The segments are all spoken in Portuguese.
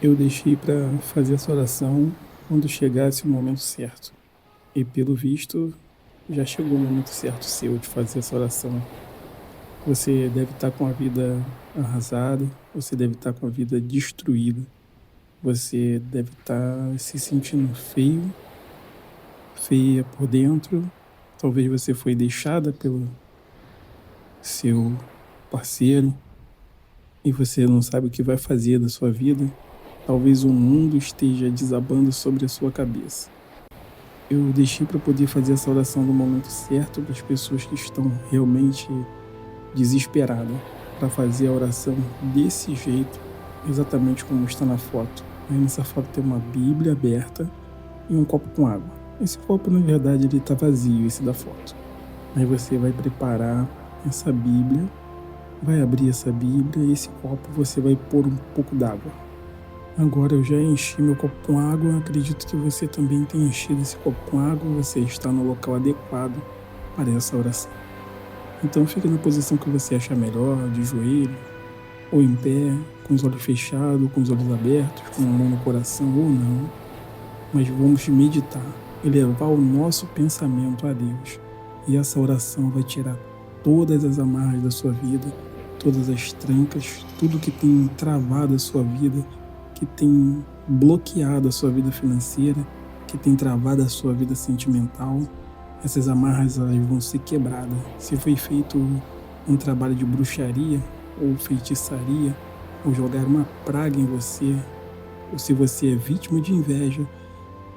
Eu deixei para fazer essa oração quando chegasse o momento certo. E pelo visto, já chegou o momento certo seu de fazer essa oração. Você deve estar com a vida arrasada, você deve estar com a vida destruída, você deve estar se sentindo feio, feia por dentro. Talvez você foi deixada pelo seu parceiro e você não sabe o que vai fazer da sua vida. Talvez o mundo esteja desabando sobre a sua cabeça. Eu deixei para poder fazer essa oração no momento certo para as pessoas que estão realmente desesperadas, para fazer a oração desse jeito, exatamente como está na foto. Aí nessa foto tem uma Bíblia aberta e um copo com água. Esse copo, na verdade, ele está vazio, esse da foto. Aí você vai preparar essa Bíblia, vai abrir essa Bíblia e esse copo você vai pôr um pouco d'água. Agora eu já enchi meu copo com água, acredito que você também tenha enchido esse copo com água, você está no local adequado para essa oração. Então fique na posição que você achar melhor, de joelho, ou em pé, com os olhos fechados, com os olhos abertos, com a mão no coração ou não. Mas vamos meditar, elevar o nosso pensamento a Deus. E essa oração vai tirar todas as amarras da sua vida, todas as trancas, tudo que tem travado a sua vida, que tem bloqueado a sua vida financeira, que tem travado a sua vida sentimental. Essas amarras elas vão ser quebradas. Se foi feito um trabalho de bruxaria ou feitiçaria, ou jogar uma praga em você, ou se você é vítima de inveja,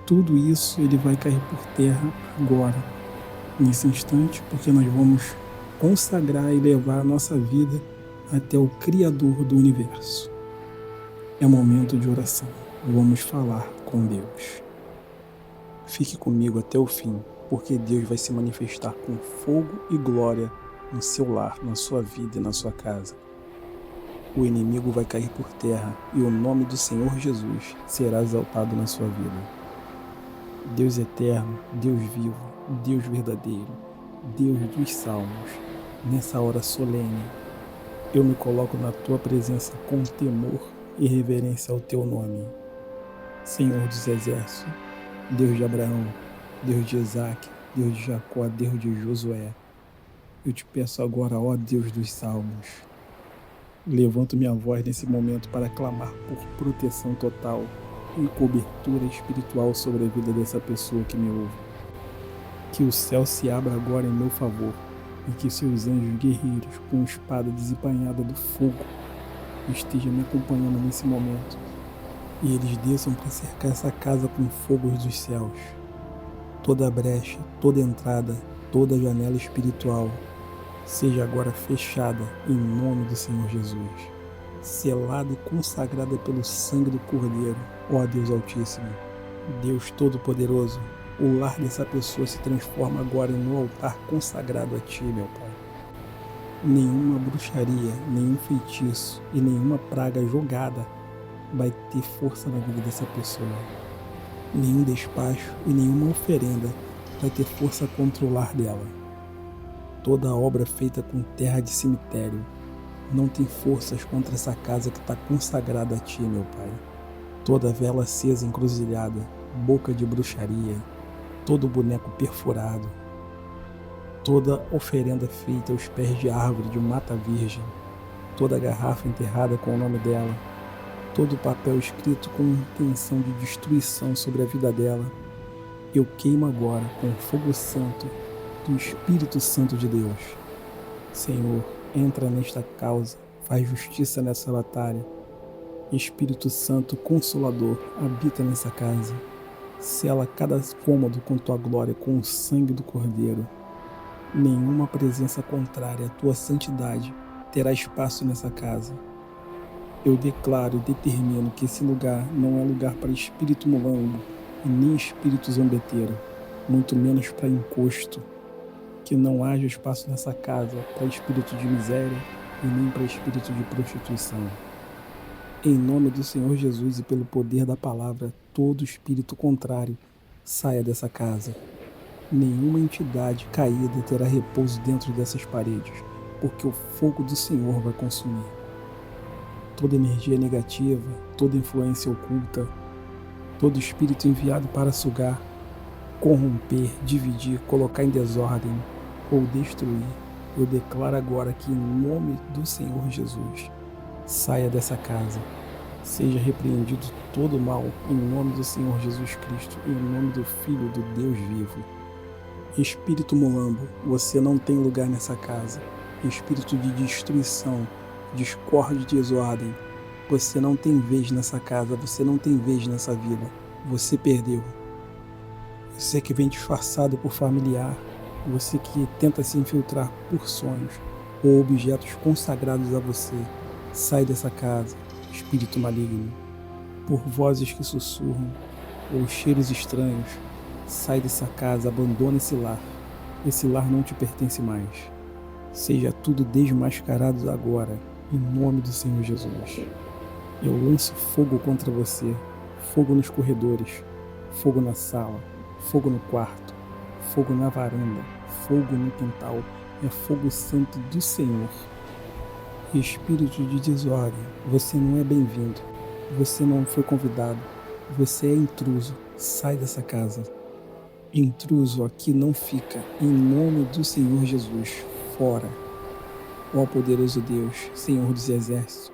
tudo isso ele vai cair por terra agora, nesse instante, porque nós vamos consagrar e levar a nossa vida até o Criador do Universo. É momento de oração. Vamos falar com Deus. Fique comigo até o fim, porque Deus vai se manifestar com fogo e glória no seu lar, na sua vida e na sua casa. O inimigo vai cair por terra e o nome do Senhor Jesus será exaltado na sua vida. Deus eterno, Deus vivo, Deus verdadeiro, Deus dos salmos, nessa hora solene, eu me coloco na tua presença com temor e reverência ao teu nome. Senhor dos exércitos, Deus de Abraão, Deus de Isaac, Deus de Jacó, Deus de Josué, eu te peço agora, ó Deus dos salmos, levanto minha voz nesse momento para clamar por proteção total e cobertura espiritual sobre a vida dessa pessoa que me ouve. Que o céu se abra agora em meu favor e que seus anjos guerreiros com espada desembainhada do fogo estejam me acompanhando nesse momento e eles desçam para cercar essa casa com fogos dos céus. Toda brecha, toda entrada, toda janela espiritual seja agora fechada em nome do Senhor Jesus, selada e consagrada pelo sangue do Cordeiro, ó Deus Altíssimo, Deus Todo-Poderoso. O lar dessa pessoa se transforma agora no altar consagrado a Ti, meu Pai. Nenhuma bruxaria, nenhum feitiço e nenhuma praga jogada vai ter força na vida dessa pessoa. Nenhum despacho e nenhuma oferenda vai ter força contra o lar dela. Toda obra feita com terra de cemitério não tem forças contra essa casa que está consagrada a Ti, meu Pai. Toda vela acesa encruzilhada, boca de bruxaria, todo boneco perfurado, toda oferenda feita aos pés de árvore de mata virgem, toda garrafa enterrada com o nome dela, todo papel escrito com intenção de destruição sobre a vida dela, eu queimo agora com o fogo santo do Espírito Santo de Deus. Senhor, entra nesta causa, faz justiça nessa batalha. Espírito Santo Consolador, habita nessa casa. Sela cada cômodo com tua glória, com o sangue do Cordeiro. Nenhuma presença contrária à tua santidade terá espaço nessa casa. Eu declaro e determino que esse lugar não é lugar para espírito mulambo e nem espírito zombeteiro, muito menos para encosto. Que não haja espaço nessa casa para espírito de miséria e nem para espírito de prostituição. Em nome do Senhor Jesus e pelo poder da palavra, todo espírito contrário saia dessa casa. Nenhuma entidade caída terá repouso dentro dessas paredes, porque o fogo do Senhor vai consumir. toda energia negativa, toda influência oculta, todo espírito enviado para sugar, corromper, dividir, colocar em desordem ou destruir, eu declaro agora que em nome do Senhor Jesus, saia dessa casa, seja repreendido todo o mal em nome do Senhor Jesus Cristo, em nome do Filho do Deus vivo. Espírito mulambo, você não tem lugar nessa casa. Espírito de destruição, discórdia e desordem, você não tem vez nessa casa, você não tem vez nessa vida. Você perdeu. Você que vem disfarçado por familiar, você que tenta se infiltrar por sonhos ou objetos consagrados a você, sai dessa casa, espírito maligno. Por vozes que sussurram ou cheiros estranhos, sai dessa casa, abandona esse lar. Esse lar não te pertence mais. Seja tudo desmascarado agora, em nome do Senhor Jesus. Eu lanço fogo contra você, fogo nos corredores, fogo na sala, fogo no quarto, fogo na varanda, fogo no quintal, é fogo santo do Senhor. Espírito de desordem, você não é bem-vindo, você não foi convidado, você é intruso, sai dessa casa. Intruso aqui não fica, em nome do Senhor Jesus, fora. Ó poderoso Deus, Senhor dos exércitos,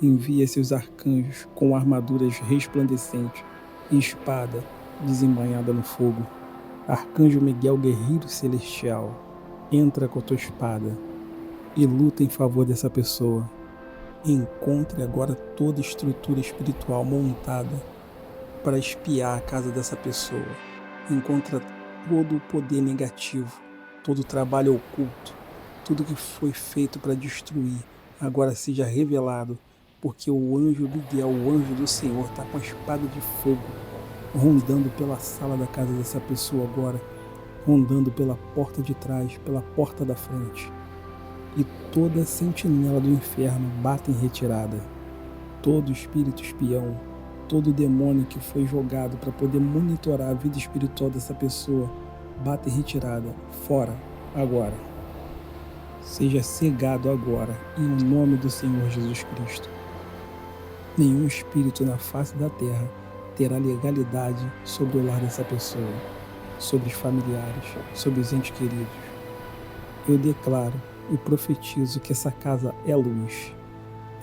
envia seus arcanjos com armaduras resplandecentes e espada desembainhada no fogo. Arcanjo Miguel, guerreiro celestial, entra com a tua espada e luta em favor dessa pessoa. Encontre agora toda estrutura espiritual montada para espiar a casa dessa pessoa. Encontra todo o poder negativo, todo o trabalho oculto, tudo que foi feito para destruir, agora seja revelado, porque o anjo Miguel, o anjo do Senhor, está com a espada de fogo, rondando pela sala da casa dessa pessoa agora, rondando pela porta de trás, pela porta da frente. E toda sentinela do inferno bate em retirada. Todo espírito espião, todo demônio que foi jogado para poder monitorar a vida espiritual dessa pessoa, bate em retirada, fora, agora. Seja cegado agora, em nome do Senhor Jesus Cristo. Nenhum espírito na face da terra terá legalidade sobre o lar dessa pessoa, sobre os familiares, sobre os entes queridos. Eu declaro e profetizo que essa casa é luz.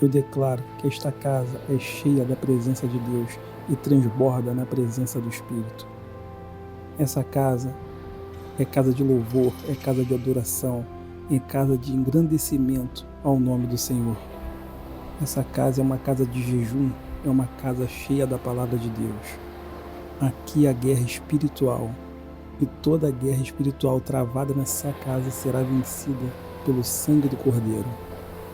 Eu declaro que esta casa é cheia da presença de Deus e transborda na presença do Espírito. Essa casa é casa de louvor, é casa de adoração, é casa de engrandecimento ao nome do Senhor. Essa casa é uma casa de jejum, é uma casa cheia da palavra de Deus. Aqui a guerra espiritual, e toda a guerra espiritual travada nessa casa será vencida pelo sangue do Cordeiro.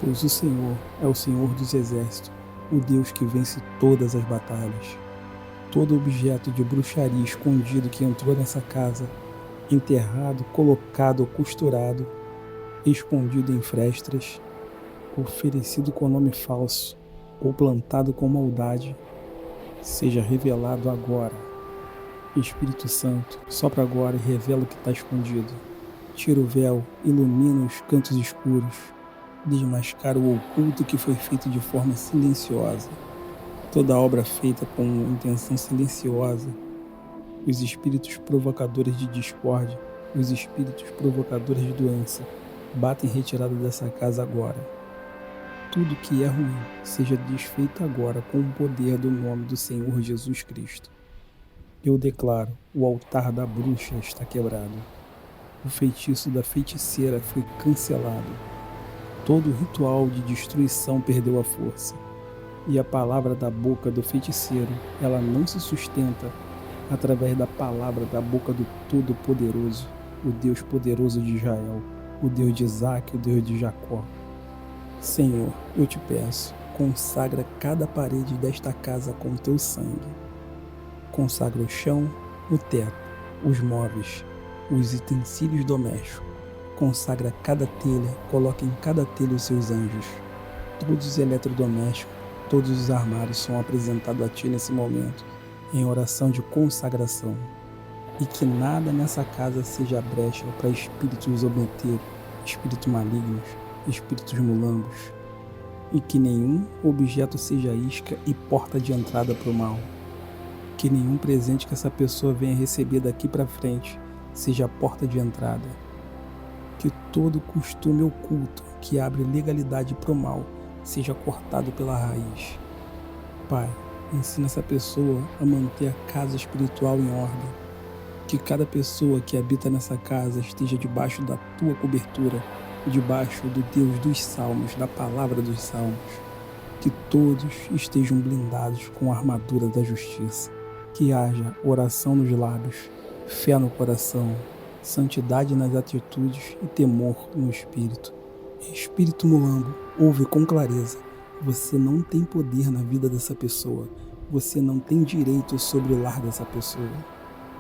Pois o Senhor é o Senhor dos exércitos, o Deus que vence todas as batalhas. Todo objeto de bruxaria escondido que entrou nessa casa, enterrado, colocado ou costurado, escondido em frestas, oferecido com nome falso ou plantado com maldade, seja revelado agora. Espírito Santo, sopra agora e revela o que está escondido. Tira o véu, ilumina os cantos escuros, desmascara o oculto que foi feito de forma silenciosa. Toda obra feita com intenção silenciosa, os espíritos provocadores de discórdia, os espíritos provocadores de doença, batem retirada dessa casa agora. Tudo que é ruim seja desfeito agora com o poder do nome do Senhor Jesus Cristo. Eu declaro, o altar da bruxa está quebrado. O feitiço da feiticeira foi cancelado. Todo ritual de destruição perdeu a força. E a palavra da boca do feiticeiro, ela não se sustenta através da palavra da boca do Todo-Poderoso, o Deus poderoso de Israel, o Deus de Isaac, o Deus de Jacó. Senhor, eu te peço, consagra cada parede desta casa com teu sangue. Consagra o chão, o teto, os móveis, os utensílios domésticos. Consagra cada telha, coloca em cada telha os seus anjos. Todos os eletrodomésticos, todos os armários são apresentados a ti nesse momento, em oração de consagração. E que nada nessa casa seja brecha para espíritos zombeteiros, espíritos malignos, espíritos mulambos. e que nenhum objeto seja isca e porta de entrada para o mal. Que nenhum presente que essa pessoa venha receber daqui para frente seja a porta de entrada. Que todo costume oculto que abre legalidade para o mal seja cortado pela raiz. Pai, ensina essa pessoa a manter a casa espiritual em ordem. Que cada pessoa que habita nessa casa esteja debaixo da tua cobertura, debaixo do Deus dos Salmos, da palavra dos Salmos. Que todos estejam blindados com a armadura da justiça. Que haja oração nos lábios, fé no coração, santidade nas atitudes e temor no espírito. Espírito mulambo, ouve com clareza. Você não tem poder na vida dessa pessoa. Você não tem direito sobre o lar dessa pessoa.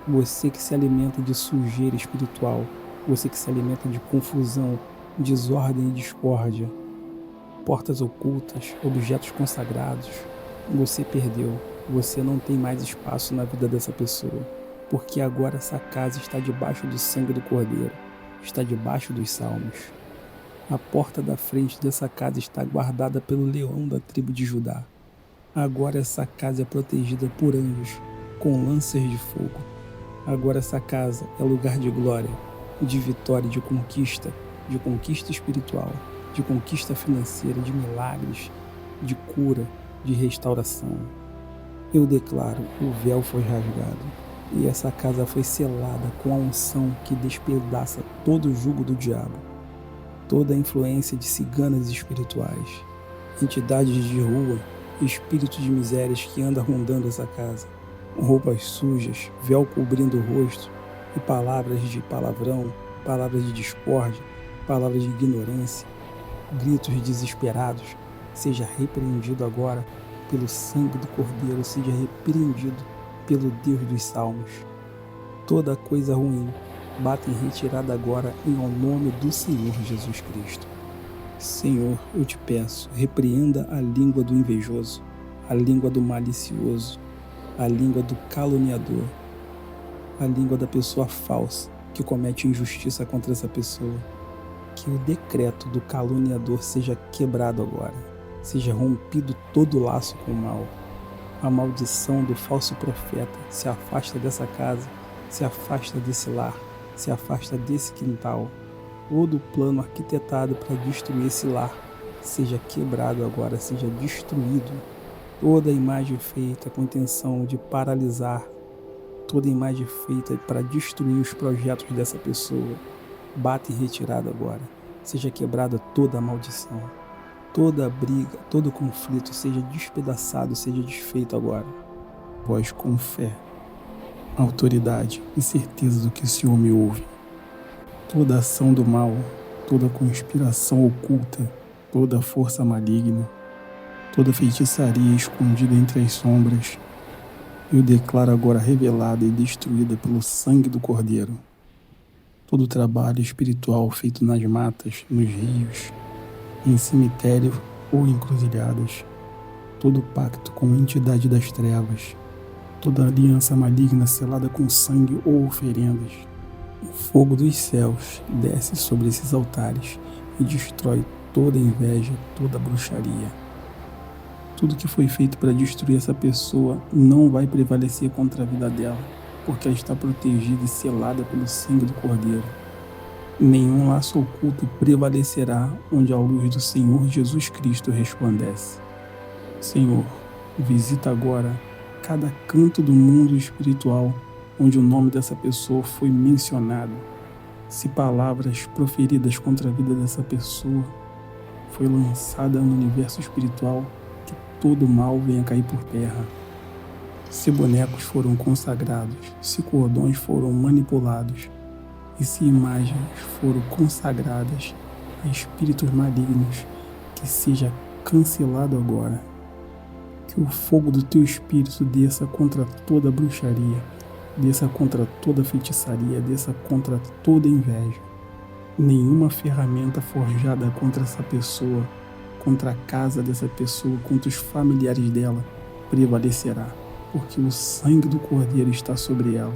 Você que se alimenta de sujeira espiritual, você que se alimenta de confusão, desordem e discórdia, portas ocultas, objetos consagrados, você perdeu. Você não tem mais espaço na vida dessa pessoa, porque agora essa casa está debaixo do sangue do Cordeiro, está debaixo dos salmos. A porta da frente dessa casa está guardada pelo leão da tribo de Judá. Agora essa casa é protegida por anjos, com lanças de fogo. Agora essa casa é lugar de glória, de vitória, de conquista espiritual, de conquista financeira, de milagres, de cura, de restauração. Eu declaro, o véu foi rasgado e essa casa foi selada com a unção que despedaça todo o jugo do diabo, toda a influência de ciganas espirituais, entidades de rua, espíritos de misérias que andam rondando essa casa, roupas sujas, véu cobrindo o rosto e palavras de palavrão, palavras de discórdia, palavras de ignorância, gritos desesperados, seja repreendido agora pelo sangue do Cordeiro, seja repreendido pelo Deus dos Salmos. Toda coisa ruim bate em retirada agora em nome do Senhor Jesus Cristo. Senhor, eu te peço, repreenda a língua do invejoso, a língua do malicioso, a língua do caluniador, a língua da pessoa falsa que comete injustiça contra essa pessoa. Que o decreto do caluniador seja quebrado agora, seja rompido todo laço com o mal. A maldição do falso profeta se afasta dessa casa, se afasta desse lar, se afasta desse quintal. Todo o plano arquitetado para destruir esse lar seja quebrado agora, seja destruído. Toda imagem feita com intenção de paralisar, toda imagem feita para destruir os projetos dessa pessoa, bate em retirada agora. Seja quebrada toda a maldição, toda a briga, todo o conflito seja despedaçado, seja desfeito agora. Pois com fé, autoridade e certeza do que esse homem ouve, toda ação do mal, toda conspiração oculta, toda força maligna, toda feitiçaria escondida entre as sombras, eu declaro agora revelada e destruída pelo sangue do Cordeiro. Todo trabalho espiritual feito nas matas, nos rios, em cemitério ou encruzilhadas, todo pacto com a entidade das trevas, toda aliança maligna selada com sangue ou oferendas, o fogo dos céus desce sobre esses altares e destrói toda inveja, toda bruxaria. Tudo que foi feito para destruir essa pessoa não vai prevalecer contra a vida dela, porque ela está protegida e selada pelo sangue do Cordeiro. Nenhum laço oculto prevalecerá onde a luz do Senhor Jesus Cristo resplandece. Senhor, visita agora cada canto do mundo espiritual onde o nome dessa pessoa foi mencionado. Se palavras proferidas contra a vida dessa pessoa foi lançada no universo espiritual, que todo mal venha cair por terra. Se bonecos foram consagrados, se cordões foram manipulados, e se imagens foram consagradas a espíritos malignos, que seja cancelado agora. Que o fogo do teu espírito desça contra toda bruxaria, desça contra toda feitiçaria, desça contra toda inveja. Nenhuma ferramenta forjada contra essa pessoa, contra a casa dessa pessoa, contra os familiares dela, prevalecerá, porque o sangue do Cordeiro está sobre ela.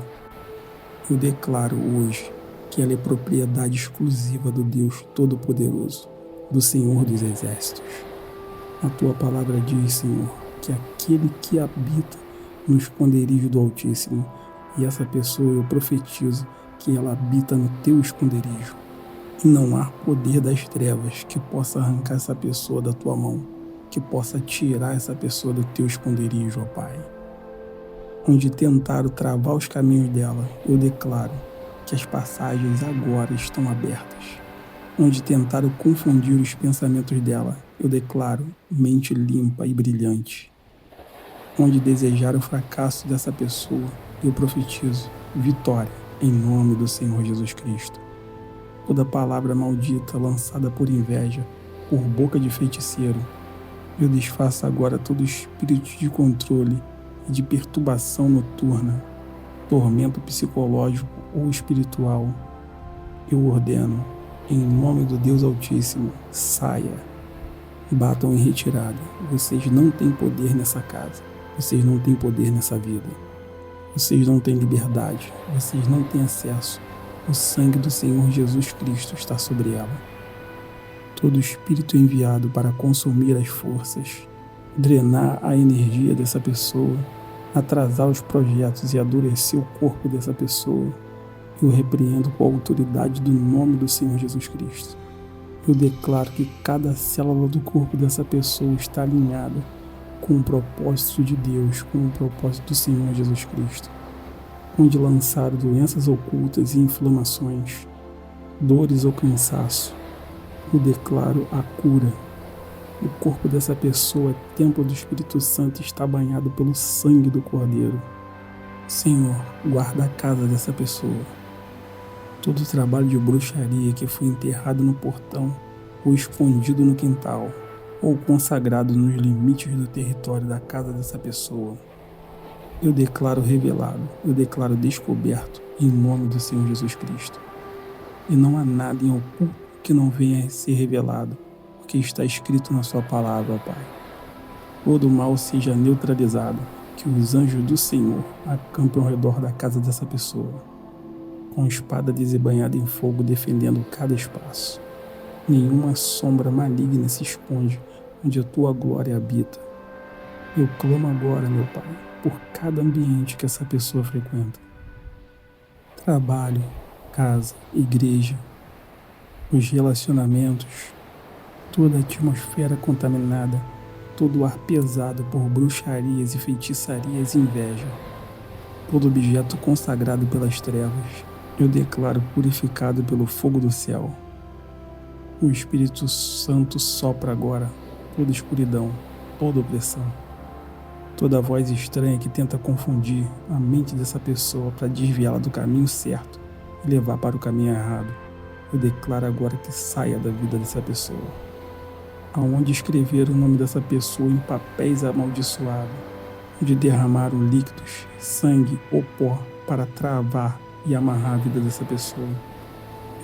Eu declaro hoje que ela é propriedade exclusiva do Deus Todo-Poderoso, do Senhor dos Exércitos. A tua palavra diz, Senhor, que aquele que habita no esconderijo do Altíssimo, e essa pessoa eu profetizo que ela habita no teu esconderijo. E não há poder das trevas que possa arrancar essa pessoa da tua mão, que possa tirar essa pessoa do teu esconderijo, ó Pai. Onde tentaram travar os caminhos dela, eu declaro que as passagens agora estão abertas. Onde tentaram confundir os pensamentos dela, eu declaro mente limpa e brilhante. Onde desejaram o fracasso dessa pessoa, eu profetizo vitória em nome do Senhor Jesus Cristo. Toda palavra maldita lançada por inveja, por boca de feiticeiro, eu desfaço agora todo espírito de controle e de perturbação noturna, tormento psicológico ou espiritual. Eu ordeno, em nome do Deus Altíssimo, saia. Batam em retirada. Vocês não têm poder nessa casa. Vocês não têm poder nessa vida. Vocês não têm liberdade. Vocês não têm acesso. O sangue do Senhor Jesus Cristo está sobre ela. Todo espírito enviado para consumir as forças, drenar a energia dessa pessoa, atrasar os projetos e adoecer o corpo dessa pessoa, eu repreendo com a autoridade do nome do Senhor Jesus Cristo. Eu declaro que cada célula do corpo dessa pessoa está alinhada com o propósito de Deus, com o propósito do Senhor Jesus Cristo, onde lançaram doenças ocultas e inflamações, dores ou cansaço. Eu declaro a cura. O corpo dessa pessoa, templo do Espírito Santo, está banhado pelo sangue do Cordeiro. Senhor, guarda a casa dessa pessoa. Todo o trabalho de bruxaria que foi enterrado no portão, ou escondido no quintal, ou consagrado nos limites do território da casa dessa pessoa, eu declaro revelado, eu declaro descoberto, em nome do Senhor Jesus Cristo. E não há nada em oculto que não venha a ser revelado, porque está escrito na sua palavra, Pai. Todo mal seja neutralizado, que os anjos do Senhor acampem ao redor da casa dessa pessoa, com espada desembainhada em fogo defendendo cada espaço. Nenhuma sombra maligna se esconde onde a tua glória habita. Eu clamo agora, meu Pai, por cada ambiente que essa pessoa frequenta. Trabalho, casa, igreja, os relacionamentos, toda a atmosfera contaminada, todo o ar pesado por bruxarias e feitiçarias e inveja, todo objeto consagrado pelas trevas, eu declaro purificado pelo fogo do céu. O Espírito Santo sopra agora toda escuridão, toda opressão, toda voz estranha que tenta confundir a mente dessa pessoa para desviá-la do caminho certo e levar para o caminho errado. Eu declaro agora que saia da vida dessa pessoa. Aonde escreveram o nome dessa pessoa em papéis amaldiçoados, onde derramaram líquidos, sangue ou pó para travar e amarrar a vida dessa pessoa,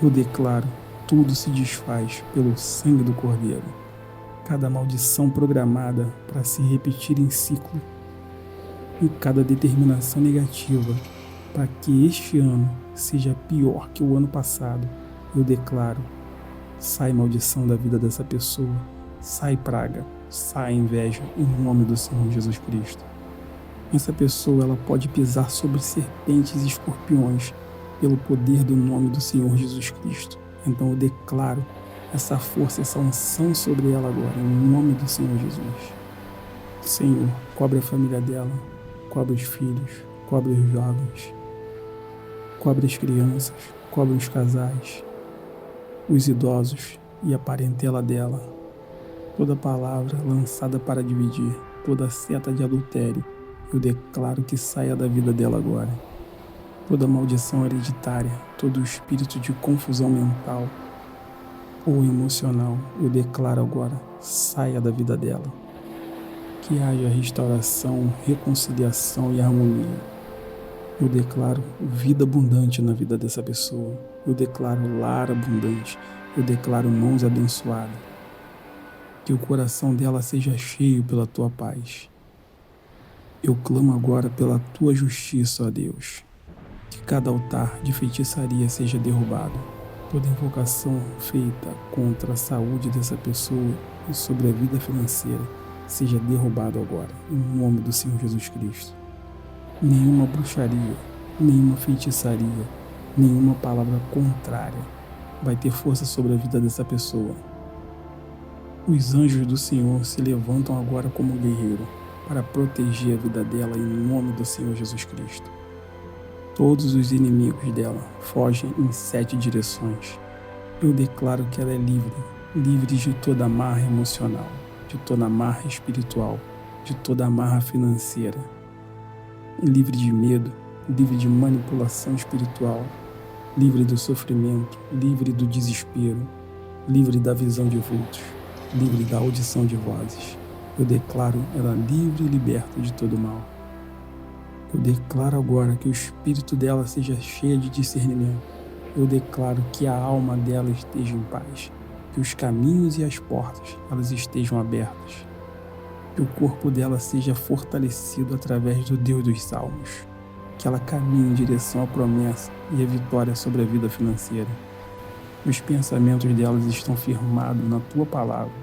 eu declaro, tudo se desfaz pelo sangue do Cordeiro. Cada maldição programada para se repetir em ciclo e cada determinação negativa para que este ano seja pior que o ano passado, eu declaro, sai maldição da vida dessa pessoa, sai praga, sai inveja, em nome do Senhor Jesus Cristo. Essa pessoa ela pode pisar sobre serpentes e escorpiões pelo poder do nome do Senhor Jesus Cristo. Então eu declaro essa força, essa unção sobre ela agora, em nome do Senhor Jesus. Senhor, cobre a família dela, cobre os filhos, cobre os jovens, cobre as crianças, cobre os casais, os idosos e a parentela dela. Toda palavra lançada para dividir, toda seta de adultério, eu declaro que saia da vida dela agora. Toda maldição hereditária, todo espírito de confusão mental ou emocional, eu declaro agora, saia da vida dela. Que haja restauração, reconciliação e harmonia. Eu declaro vida abundante na vida dessa pessoa. Eu declaro lar abundante. Eu declaro mãos abençoadas. Que o coração dela seja cheio pela tua paz. Eu clamo agora pela tua justiça, ó Deus. Que cada altar de feitiçaria seja derrubado. Toda invocação feita contra a saúde dessa pessoa e sobre a vida financeira seja derrubado agora, em nome do Senhor Jesus Cristo. Nenhuma bruxaria, nenhuma feitiçaria, nenhuma palavra contrária vai ter força sobre a vida dessa pessoa. Os anjos do Senhor se levantam agora como guerreiro para proteger a vida dela em nome do Senhor Jesus Cristo. Todos os inimigos dela fogem em 7 direções. Eu declaro que ela é livre, livre de toda amarra emocional, de toda amarra espiritual, de toda amarra financeira. Livre de medo, livre de manipulação espiritual, livre do sofrimento, livre do desespero, livre da visão de vultos, livre da audição de vozes. Eu declaro ela livre e liberta de todo mal. Eu declaro agora que o espírito dela seja cheio de discernimento. Eu declaro que a alma dela esteja em paz, que os caminhos e as portas elas estejam abertas, que o corpo dela seja fortalecido através do Deus dos Salmos, que ela caminhe em direção à promessa e à vitória sobre a vida financeira. Os pensamentos delas estão firmados na Tua palavra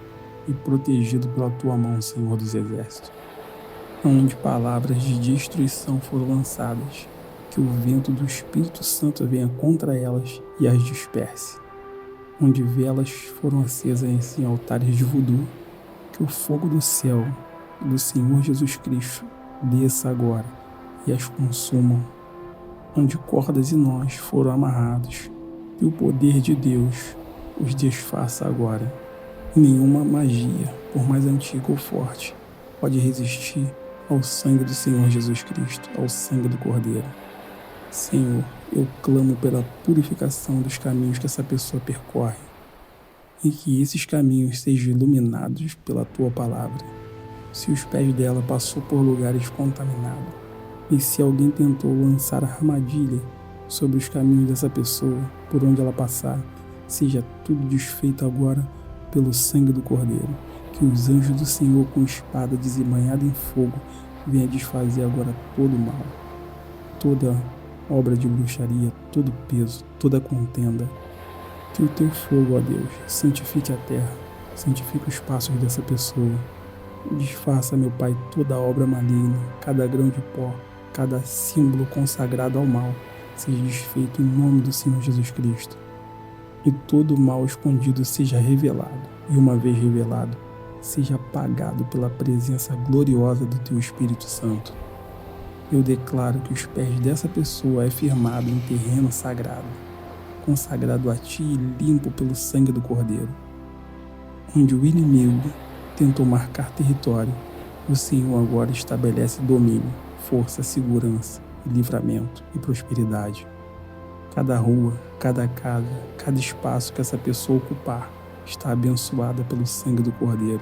e protegidos pela Tua mão, Senhor dos Exércitos. Onde palavras de destruição foram lançadas, que o vento do Espírito Santo venha contra elas e as disperse. Onde velas foram acesas em altares de voodoo, que o fogo do céu do Senhor Jesus Cristo desça agora e as consumam. Onde cordas e nós foram amarrados, que o poder de Deus os desfaça agora. Nenhuma magia, por mais antiga ou forte, pode resistir ao sangue do Senhor Jesus Cristo, ao sangue do Cordeiro. Senhor, eu clamo pela purificação dos caminhos que essa pessoa percorre e que esses caminhos sejam iluminados pela Tua palavra. Se os pés dela passou por lugares contaminados e se alguém tentou lançar armadilha sobre os caminhos dessa pessoa, por onde ela passar, seja tudo desfeito agora pelo sangue do Cordeiro. Que os anjos do Senhor com espada desembanhada em fogo venha desfazer agora todo o mal, toda obra de bruxaria, todo peso, toda contenda. Que o Teu fogo, ó Deus, santifique a terra, santifique os passos dessa pessoa. Desfaça, meu Pai, toda obra maligna, cada grão de pó, cada símbolo consagrado ao mal, seja desfeito em nome do Senhor Jesus Cristo. E todo o mal escondido seja revelado, e uma vez revelado, seja apagado pela presença gloriosa do Teu Espírito Santo. Eu declaro que os pés dessa pessoa é firmado em terreno sagrado, consagrado a Ti e limpo pelo sangue do Cordeiro. Onde o inimigo tentou marcar território, o Senhor agora estabelece domínio, força, segurança, livramento e prosperidade. Cada rua, cada casa, cada espaço que essa pessoa ocupar está abençoada pelo sangue do Cordeiro.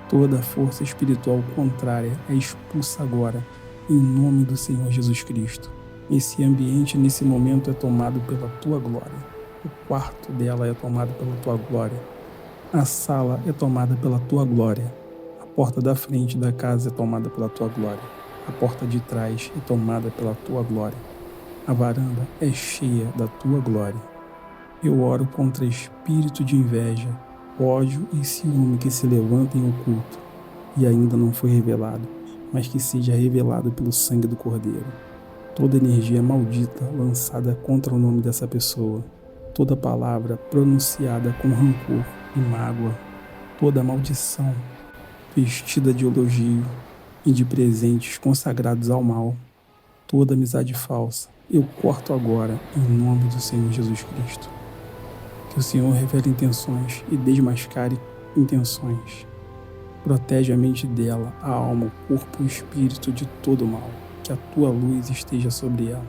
Toda força espiritual contrária é expulsa agora, em nome do Senhor Jesus Cristo. Esse ambiente, nesse momento, é tomado pela Tua glória. O quarto dela é tomado pela Tua glória. A sala é tomada pela Tua glória. A porta da frente da casa é tomada pela Tua glória. A porta de trás é tomada pela Tua glória. A varanda é cheia da Tua glória. Eu oro contra espírito de inveja, ódio e ciúme que se levantem em oculto e ainda não foi revelado, mas que seja revelado pelo sangue do Cordeiro. Toda energia maldita lançada contra o nome dessa pessoa, toda palavra pronunciada com rancor e mágoa, toda maldição vestida de elogio e de presentes consagrados ao mal, toda amizade falsa, eu corto agora em nome do Senhor Jesus Cristo. Que o Senhor revele intenções e desmascare intenções. Protege a mente dela, a alma, o corpo e o espírito de todo mal. Que a Tua luz esteja sobre ela.